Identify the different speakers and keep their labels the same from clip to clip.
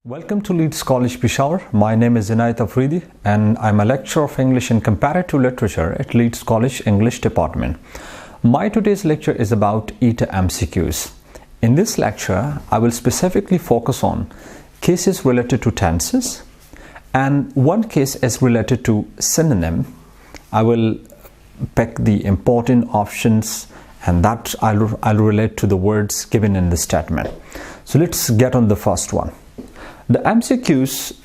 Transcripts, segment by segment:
Speaker 1: Welcome to Leeds College Peshawar. My name is Inayat Afridi and I'm a lecturer of English and Comparative Literature at Leeds College English Department. My today's lecture is about ETEA MCQs. In this lecture, I will specifically focus on cases related to tenses, and one case is related to synonym. I will pick the important options and that I'll relate to the words given in the statement. So let's get on the first one. The MCQs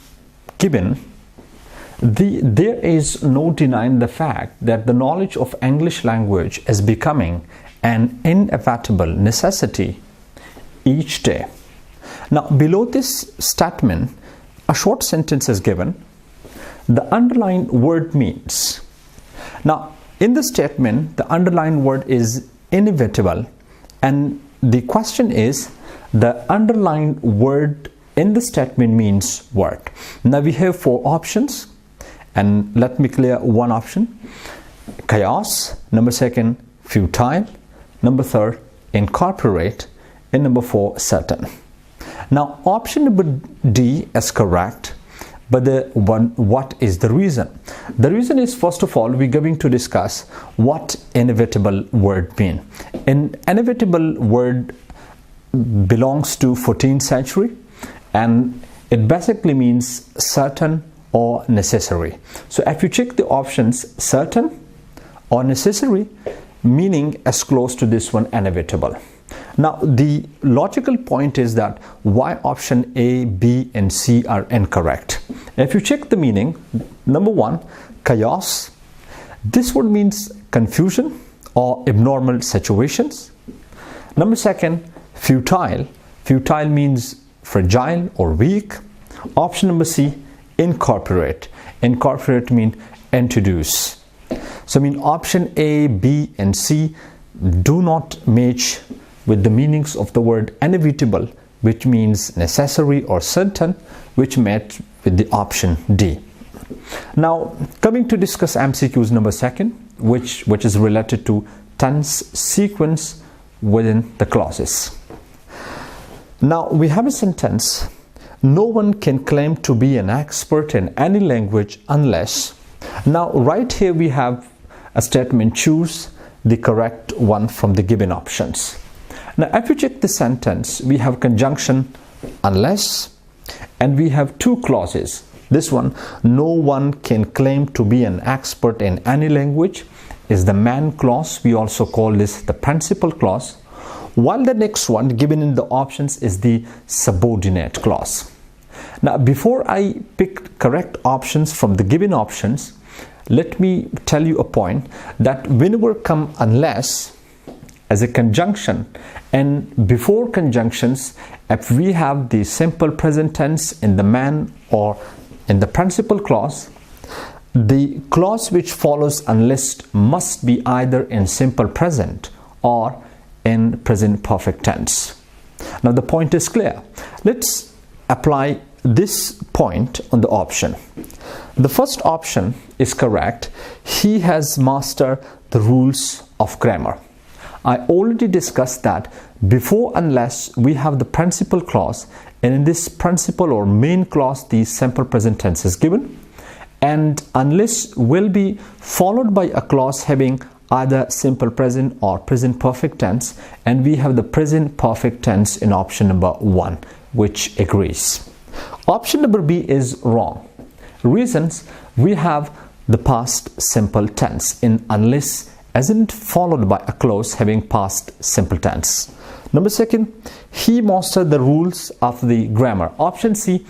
Speaker 1: given, there is no denying the fact that the knowledge of English language is becoming an inevitable necessity each day. Now, below this statement, a short sentence is given. The underlined word means. Now, in the statement, the underlined word is inevitable, and the question is, the underlined word in the statement means what? Now we have four options, and let me clear one option: chaos, number second, futile, number third, incorporate, and number four, certain. Now option number D is correct, but what is the reason? The reason is, first of all, we're going to discuss what inevitable word mean. An inevitable word belongs to 14th century, and it basically means certain or necessary. So if you check the options, certain or necessary, meaning as close to this one, inevitable. Now the logical point is that why option A, B and C are incorrect. If you check the meaning, number one, chaos, this word means confusion or abnormal situations. Number second, futile, futile means fragile or weak. Option number C, incorporate, incorporate means introduce. So I mean option A, B and C do not match with the meanings of the word inevitable, which means necessary, or certain, which match with the option D. Now coming to discuss MCQs number second, which is related to tense sequence within the clauses. Now we have a sentence: no one can claim to be an expert in any language unless. Now right here we have a statement: choose the correct one from the given options. Now if you check the sentence, we have conjunction unless, and we have two clauses. This one, no one can claim to be an expert in any language, is the main clause. We also call this the principal clause, while the next one given in the options is the subordinate clause. Now before I pick correct options from the given options, let me tell you a point that whenever come unless as a conjunction, and before conjunctions, if we have the simple present tense in the main or in the principal clause, the clause which follows unless must be either in simple present or in present perfect tense. Now the point is clear. Let's apply this point on the option. The first option is correct. He has mastered the rules of grammar. I already discussed that before unless we have the principal clause, and in this principal or main clause the simple present tense is given, and unless will be followed by a clause having either simple present or present perfect tense, and we have the present perfect tense in option number 1, which agrees. Option number B is wrong. Reasons: we have the past simple tense in unless isn't followed by a clause having past simple tense. Number second, he mastered the rules of the grammar. Option C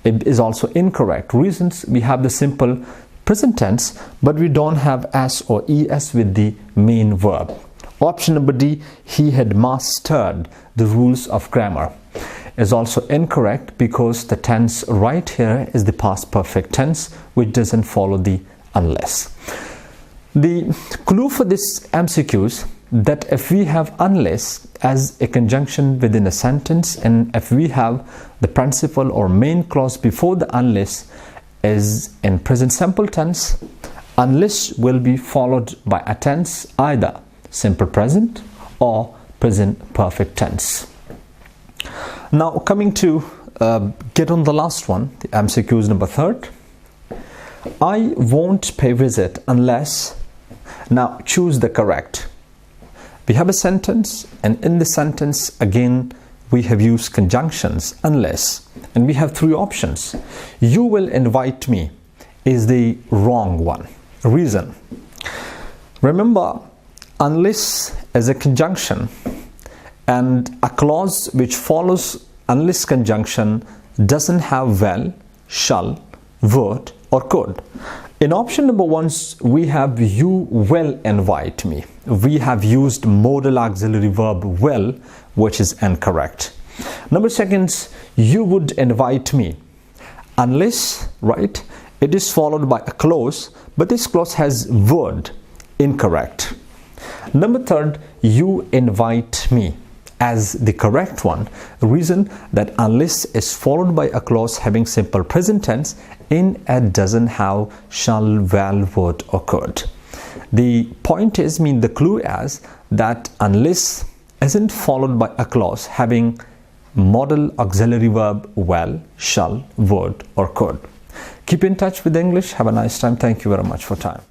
Speaker 1: is also incorrect. Reasons: we have the simple present tense, but we don't have s or es with the main verb. Option number D, he had mastered the rules of grammar, is also incorrect because the tense right here is the past perfect tense, which doesn't follow the unless. The clue for this MCQs that if we have unless as a conjunction within a sentence, and if we have the principal or main clause before the unless is in present simple tense, unless will be followed by a tense either simple present or present perfect tense. Now coming to get on the last one. The MCQ is number 3rd. I won't pay visit unless. Now choose the correct. We have a sentence, and in the sentence again we have used conjunctions unless, and we have 3 options. You will invite me is the wrong one. Reason. Remember, unless is a conjunction, and a clause which follows unless conjunction doesn't have will, shall, would or could. In option number 1, we have you will invite me. We have used modal auxiliary verb will, which is incorrect. Number 2, you would invite me. Unless, right, it is followed by a clause, but this clause has would, incorrect. Number 3, you invite me as the correct one. Reason that unless is followed by a clause having simple present tense, in it doesn't have shall, will, would or could. The point is, the clue is that unless isn't followed by a clause having modal auxiliary verb will, shall, would or could. Keep in touch with English. Have a nice time. Thank you very much for time.